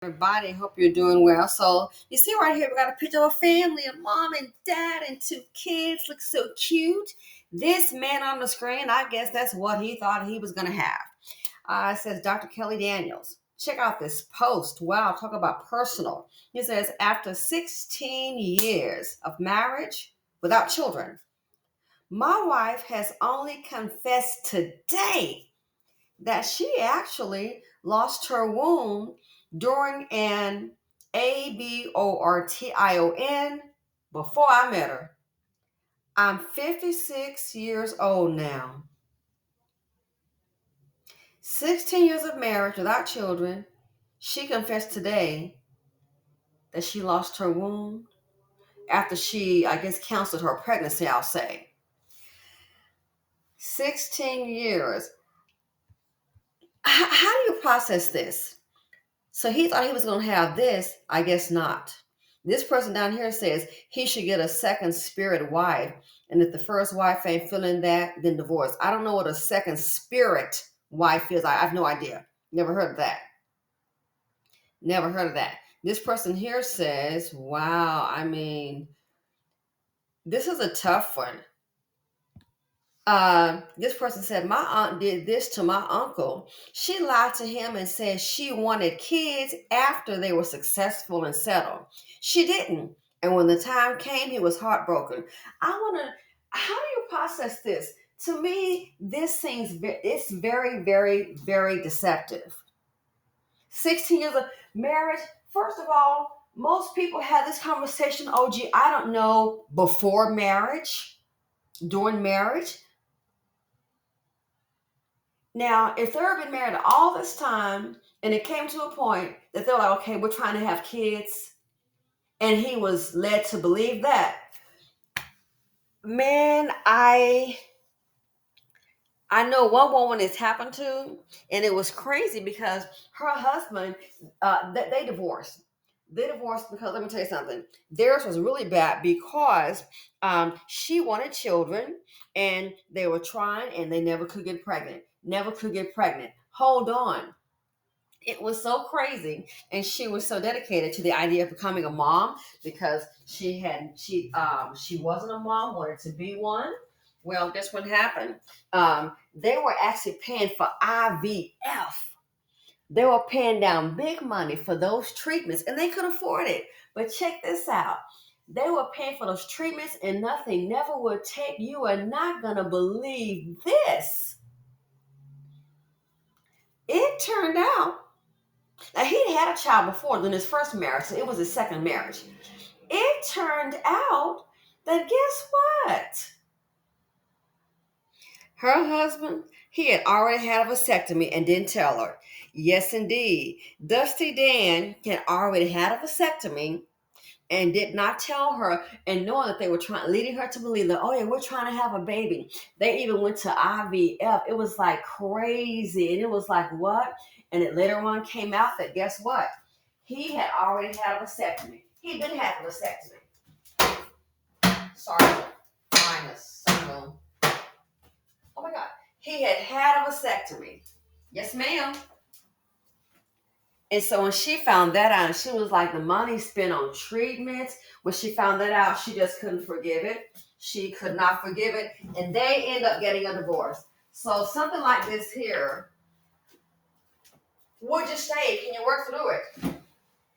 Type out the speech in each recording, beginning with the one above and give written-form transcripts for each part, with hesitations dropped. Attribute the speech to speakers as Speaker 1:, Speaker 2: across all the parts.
Speaker 1: Everybody, hope you're doing well. So you see right here, we got a picture of a family, a mom and dad and two kids. Look so cute. This man on the screen, I guess that's what he thought he was gonna have. It says Dr. Kelly Daniels. Check out this post. Wow, talk about personal. He says after 16 years of marriage without children, my wife has only confessed today that she actually lost her womb during an abortion before I met her. I'm 56 years old now. 16 years of marriage without children. She confessed today that she lost her womb after she, I guess, counseled her pregnancy, I'll say. 16 years. How do you process this? So he thought he was going to have this. I guess not. This person down here says he should get a second spirit wife. And if the first wife ain't feeling that, then divorce. I don't know what a second spirit wife is. I have no idea. Never heard of that. Never heard of that. This person here says, wow, this is a tough one. This person said, my aunt did this to my uncle. She lied to him and said she wanted kids after they were successful and settled. She didn't. And when the time came, he was heartbroken. How do you process this? To me, this seems, it's very, very, very deceptive. 16 years of marriage. First of all, most people have this conversation, OG, I don't know, before marriage, during marriage. Now, if they've been married all this time and it came to a point that they're like, okay, we're trying to have kids, and he was led to believe that, man, I know one woman it's happened to, and it was crazy because her husband, they divorced. They divorced because let me tell you something. Theirs was really bad because she wanted children, and they were trying, and they never could get pregnant. Never could get pregnant. Hold on. It was so crazy, and she was so dedicated to the idea of becoming a mom because she wasn't a mom, wanted to be one. Well, guess what happened? They were actually paying for IVF. They were paying down big money for those treatments, and they could afford it. But check this out. They were paying for those treatments, and nothing never would take. You are not gonna believe this. It turned out. Now, he'd had a child before than his first marriage, so it was his second marriage. It turned out that guess what? Her husband, he had already had a vasectomy and didn't tell her. Yes, indeed. Dusty Dan had already had a vasectomy and did not tell her, and knowing that they were leading her to believe that, oh yeah, we're trying to have a baby. They even went to IVF. It was like crazy. And it was like, what? And it later on came out that guess what? He had already had a vasectomy. He didn't have a vasectomy. Sorry, minus. Oh my God. He had had a vasectomy. Yes, ma'am. And so when she found that out, she was like, the money spent on treatments. When she found that out, she just couldn't forgive it. She could not forgive it. And they end up getting a divorce. So something like this here, would you stay? Can you work through it?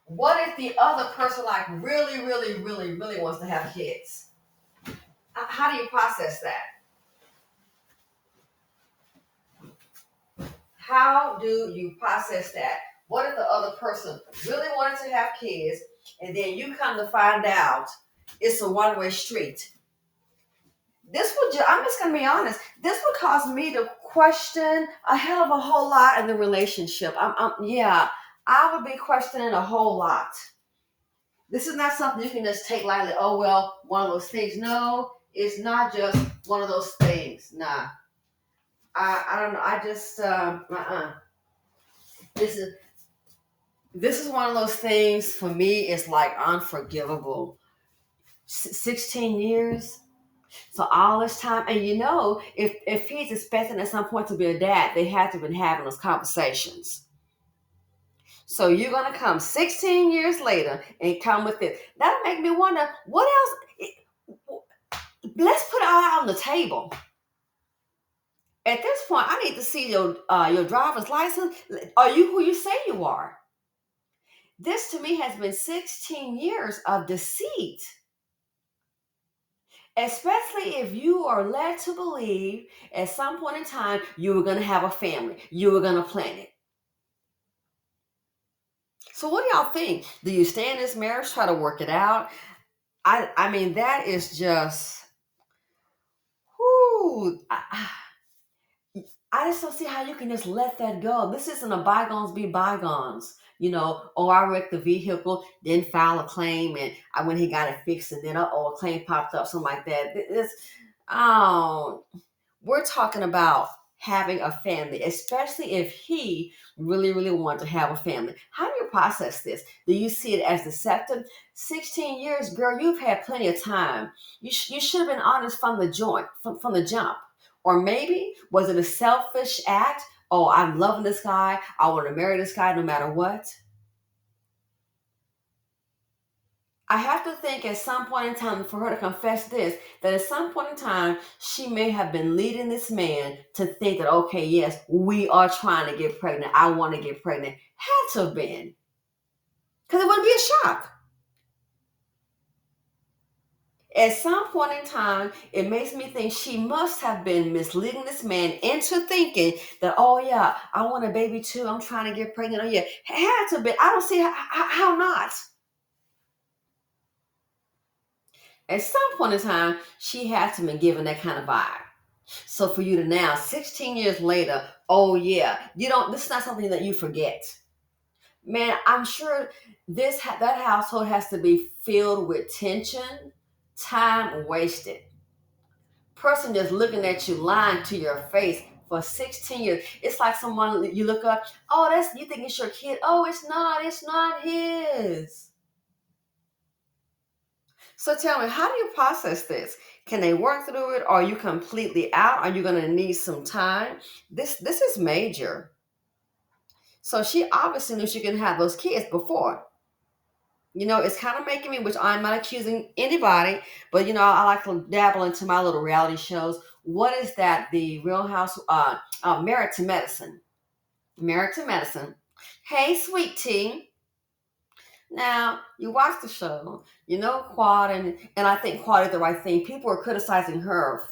Speaker 1: What if the other person like really, really, really, really wants to have kids? How do you process that? How do you process that? What if the other person really wanted to have kids and then you come to find out it's a one-way street? I'm just going to be honest, this would cause me to question a hell of a whole lot in the relationship. Yeah, I would be questioning a whole lot. This is not something you can just take lightly. Oh, well, one of those things. No, it's not just one of those things. Nah. I don't know. I just, This is this is one of those things for me. It's like unforgivable. 16 years. So all this time, and if he's expecting at some point to be a dad, they had to have been having those conversations. So you're gonna come 16 years later and come with this. That'll make me wonder what else. Let's put it all out on the table. At this point, I need to see your driver's license. Are you who you say you are? This to me has been 16 years of deceit, especially if you are led to believe at some point in time you were going to have a family, you were going to plan it. So, what do y'all think? Do you stay in this marriage, try to work it out? I mean, that is just, whoo. I just don't see how you can just let that go. This isn't a bygones be bygones. Oh, I wrecked the vehicle, then file a claim, and when he got it fixed, and then a claim popped up, something like that. Oh, we're talking about having a family, especially if he really, really wanted to have a family. How do you process this? Do you see it as deceptive? 16 years, girl, you've had plenty of time. You should have been honest from the joint, from the jump. Or maybe, was it a selfish act? Oh, I'm loving this guy. I want to marry this guy no matter what. I have to think at some point in time for her to confess this, that at some point in time, she may have been leading this man to think that, okay, yes, we are trying to get pregnant. I want to get pregnant. Had to have been. Because it wouldn't be a shock. At some point in time, it makes me think she must have been misleading this man into thinking that, oh, yeah, I want a baby too. I'm trying to get pregnant. Oh, yeah. Had to be. I don't see how not. At some point in time, she had to be given that kind of vibe. So for you to now, 16 years later, oh yeah, this is not something that you forget. Man, I'm sure that household has to be filled with tension, time wasted. Person just looking at you, lying to your face for 16 years. It's like someone you look up, oh, you think it's your kid. Oh, it's not his. So tell me, how do you process this? Can they work through it? Are you completely out? Are you going to need some time? This is major. So she obviously knew she can have those kids before. It's kind of making me, which I'm not accusing anybody, but I like to dabble into my little reality shows. What is that? The Real House, Married to Medicine. Married to Medicine. Hey, sweet tea. Now, you watch the show, Quad, and I think Quad did the right thing. People were criticizing her,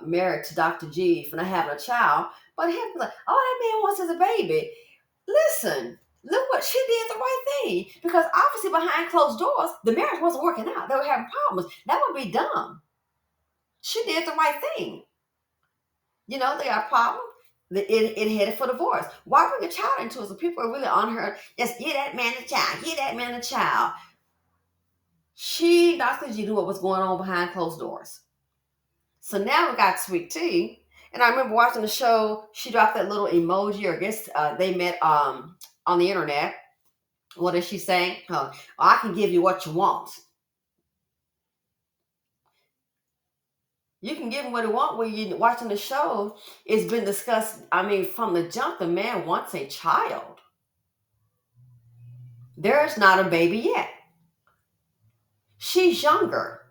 Speaker 1: married to Dr.G for not having a child, but him like, oh, that man wants as a baby. Listen, look what she did the right thing. Because obviously behind closed doors, the marriage wasn't working out. They were having problems. That would be dumb. She did the right thing. They got a problem. It headed for divorce. Why bring a child into it? So people are really on her. Just get that man a child. Get that man a child. She, Dr. G, knew what was going on behind closed doors. So now we got sweet tea. And I remember watching the show. She dropped that little emoji, or I guess they met on the internet. What is she saying? Oh, I can give you what you want. You can give him what he want when you're watching the show. It's been discussed. I mean, from the jump, the man wants a child. There's not a baby yet. She's younger.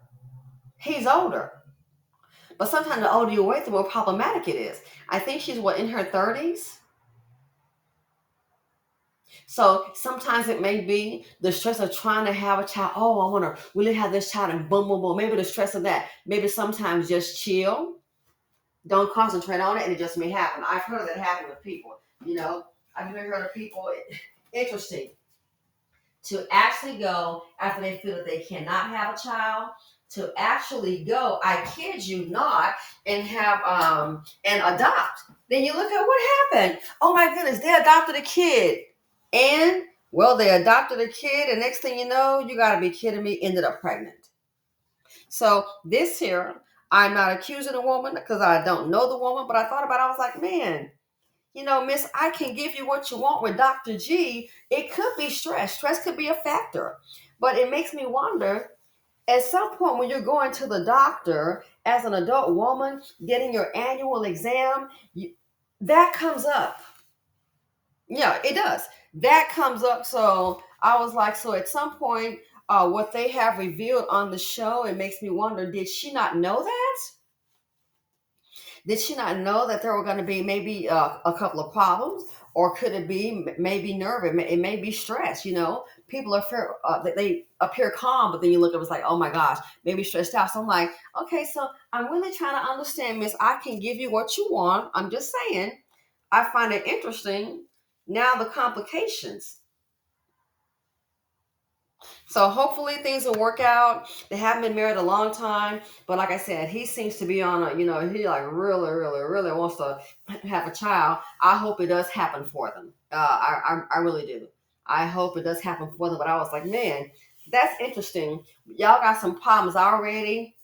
Speaker 1: He's older. But sometimes the older you wait, the more problematic it is. I think she's in her 30s. So sometimes it may be the stress of trying to have a child. Oh, I want to really have this child, and boom, boom, boom. Maybe the stress of that. Maybe sometimes just chill. Don't concentrate on it, and it just may happen. I've heard of that happen with people. I've even heard of people. Interesting. To actually go after they feel that they cannot have a child, to actually go, I kid you not, and have and adopt. Then you look at what happened. Oh my goodness, they adopted a kid. And well, they adopted a kid, and next thing you know, you gotta be kidding me, ended up pregnant. So this here, I'm not accusing a woman because I don't know the woman, but I thought about it, I was like, man, miss, I can give you what you want with Dr. G. It could be stress. Stress could be a factor. But it makes me wonder, at some point when you're going to the doctor as an adult woman, getting your annual exam, that comes up. Yeah, it does. that comes up. So I was like, so at some point, what they have revealed on the show, it makes me wonder, did she not know that? Did she not know that there were going to be maybe a couple of problems, or could it be maybe nerve? It may be stress. People are they appear calm, but then you look at it, it's like, oh my gosh, maybe stressed out. So I'm like, okay, so I'm really trying to understand, Miss. I can give you what you want. I'm just saying, I find it interesting. Now the complications. So hopefully things will work out. They haven't been married a long time, but like I said, he seems to be on he like really, really, really wants to have a child. I hope it does happen for them. I really do. I hope it does happen for them. But I was like, man, that's interesting. Y'all got some problems already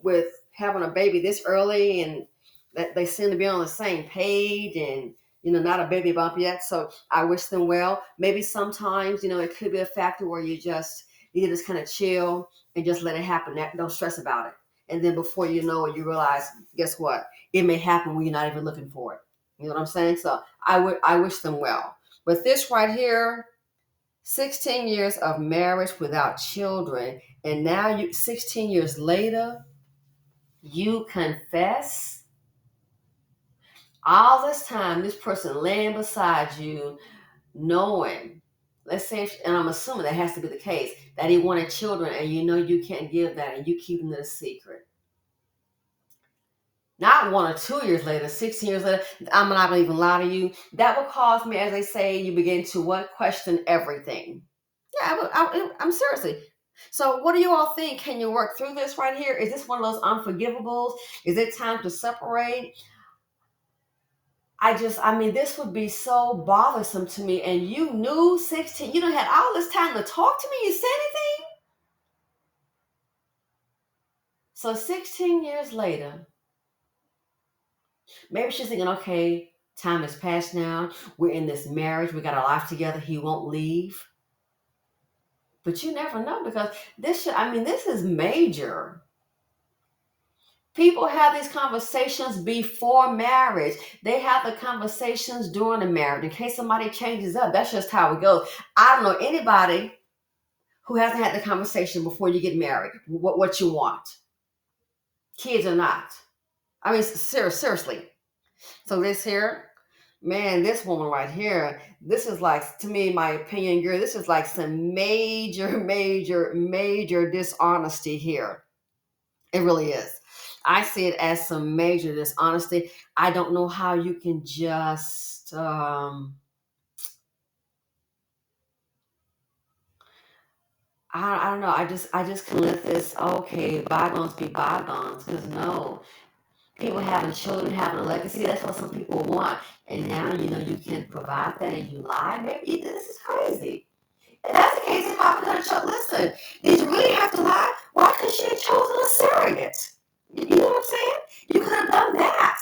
Speaker 1: with having a baby this early, and that they seem to be on the same page, and not a baby bump yet. So I wish them well. Maybe sometimes it could be a factor where you just kind of chill and just let it happen. Don't stress about it. And then before you know it, you realize, guess what, it may happen when you're not even looking for it. You know what I'm saying? So I wish them well. But this right here, 16 years of marriage without children, and now 16 years later, you confess. All this time, this person laying beside you, knowing, let's say, and I'm assuming that has to be the case, that he wanted children, and you can't give that, and you keep it a secret. Not 1 or 2 years later, 16 years later, I'm not going to even lie to you. That will cause me, as they say, you begin to what? Question everything. Yeah, I'm seriously. So, what do you all think? Can you work through this right here? Is this one of those unforgivables? Is it time to separate? I mean, this would be so bothersome to me. And you knew 16, you don't had all this time to talk to me. You said anything? So 16 years later, maybe she's thinking, okay, time has passed now. We're in this marriage. We got our life together. He won't leave. But you never know, because this is major. People have these conversations before marriage. They have the conversations during the marriage. In case somebody changes up, that's just how it goes. I don't know anybody who hasn't had the conversation before you get married, what you want, kids or not. I mean, seriously. So this here, man, this woman right here, this is like, to me, in my opinion, girl, this is like some major, major, major dishonesty here. It really is. I see it as some major dishonesty. I don't know how you can just I don't know. I just can let this, okay, bygones be bygones. Because no, people having children, having a legacy, that's what some people want. And now, you can provide that and you lie. Maybe this is crazy. If that's the case, if I could have chosen, listen, did you really have to lie? Why couldn't she have chosen a surrogate? You know what I'm saying? You could have done that.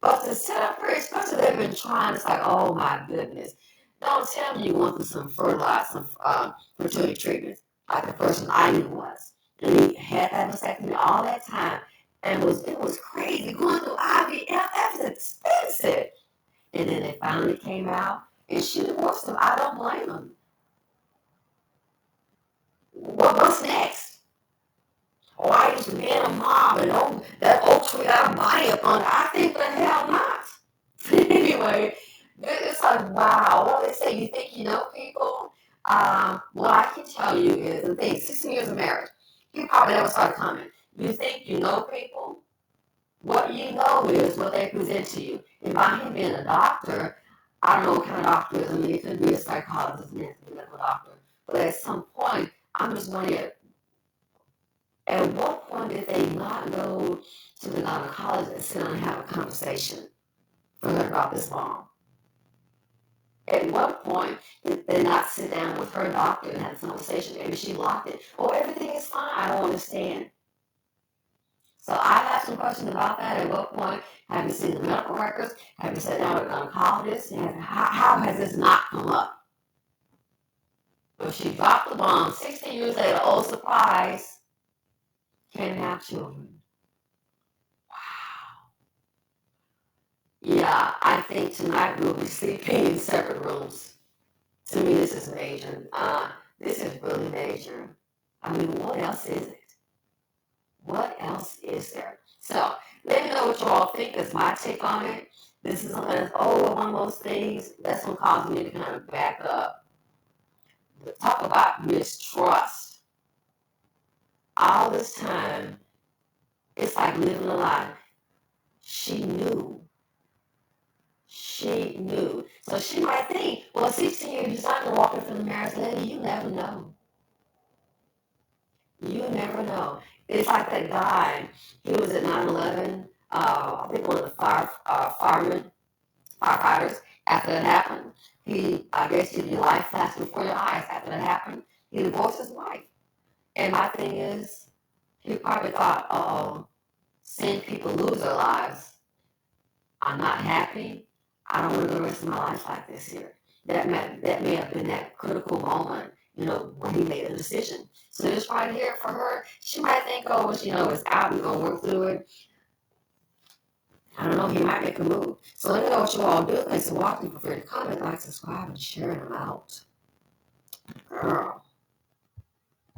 Speaker 1: But to set up her, especially they've been trying, it's like, oh my goodness. Don't tell me you went through some fertility treatments, like the person I knew was. And he had that vasectomy all that time. And it was crazy. Going through IVF, that's expensive. And then it finally came out, and she divorced him. I don't blame him. What's next? Oh, I used to be in a mob, and that old tree I buy up on. I think the hell not. Anyway, it's like, wow. What they say, you think you know people? What I can tell you is the thing, 16 years of marriage, you probably never saw it coming. You think you know people? What you know is what they present to you. And by him being a doctor, I don't know what kind of doctor it is. I mean, it could be a psychologist, and it could be a medical doctor. But at some point, I'm just wondering, at what point did they not go to the gynecologist and sit down and have a conversation for her about this long? At what point did they not sit down with her doctor and have a conversation? Maybe she locked it. Oh, everything is fine. I don't understand. So I have some questions about that. At what point have you seen the medical records? Have you sat down with an oncologist? And how has this not come up? But she dropped the bomb 16 years later. Oh, surprise. Can't have children. Wow. Yeah, I think tonight we'll be sleeping in separate rooms. To me, this is major. This is really major. I mean, what else is it? What else is there? So let me know what you all think. That's my take on it. This is one of those things that's what caused me to kind of back up. Talk about mistrust. All this time, it's like living a lie. She knew. She knew. So she might think, well, 16 years, you're not going to walk in from the marriage lady. You never know. You never know. It's like that guy. He was at 9/11. I think one of the firefighters. After that happened, I guess, your life flashed before your eyes. After that happened, he divorced his wife. And my thing is, he probably thought, oh, seeing people lose their lives, I'm not happy. I don't want to go the rest of my life like this here. That may have been that critical moment, when he made a decision. So this right here for her, she might think, oh, it's out, we're going to work through it. I don't know, he might make a move. So let me know what you all do. Thanks for watching. Feel free to comment, like, subscribe, and share them out. Girl.